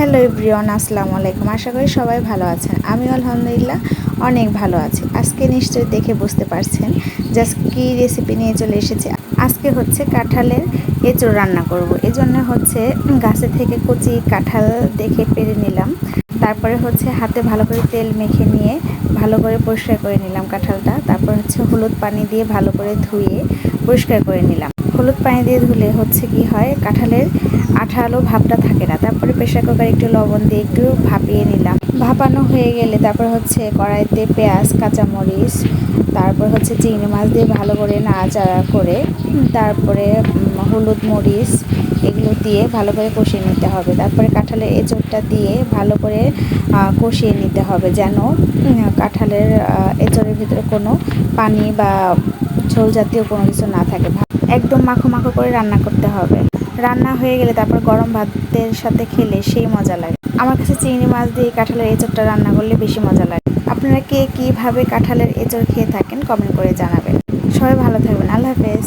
Hello everyone, আসসালামু আলাইকুম। আশা করি সবাই ভালো আছেন। আমিও আলহামদুলিল্লাহ অনেক ভালো আছি। আজকে নিশ্চয়ই দেখে বুঝতে পারছেন যে কী রেসিপি নিয়ে চলে এসেছি। আজকে হচ্ছে কাঁঠালের এঁচোড় রান্না করব। এজন্য হচ্ছে গাছে থেকে কচি কাঁঠাল দেখে পেরে নিলাম। তারপরে হচ্ছে হাতে ভালো করে তেল মেখে নিয়ে ভালো করে পরিষ্কার করে নিলাম কাঁঠালটা। তারপর হচ্ছে হলুদ পানি দিয়ে ভালো করে ধুয়ে পরিষ্কার করে নিলাম। হলুদ পানি দিয়ে ধুলে হচ্ছে কি হয়, কাঁঠালের আঠালো ভাবটা থাকে না। তারপরে প্রেশার কুকারে একটু লবণ দিয়ে একটু ভাপিয়ে নিলাম। ভাপানো হয়ে গেলে তারপর হচ্ছে কড়াইতে পেঁয়াজ, কাঁচামরিচ, তারপর হচ্ছে চিংড়ি মাছ দিয়ে ভালো করে নাড়াচাড়া করে তারপরে হলুদ, মরিচ এগুলো দিয়ে ভালো করে কষিয়ে নিতে হবে। তারপরে কাঁঠালের এঁচোড়টা দিয়ে ভালো করে কষিয়ে নিতে হবে, যেন কাঁঠালের এঁচোড়ের ভিতরে কোনো পানি বা ঝোল জাতীয় কোনো কিছু না থাকে। একদম মাখো মাখো করে রান্না করতে হবে। রান্না হয়ে গেলে তারপর গরম ভাতের সাথে খেলে সেই মজা লাগে। আমার কাছে চিংড়ি মাছ দিয়ে কাঁঠালের এঁচোড়টা রান্না করলে বেশি মজা লাগে। আপনারা কে কীভাবে কাঁঠালের এঁচোড় খেয়ে থাকেন কমেন্ট করে জানাবেন। সবাই ভালো থাকবেন। আল্লাহ হাফেজ।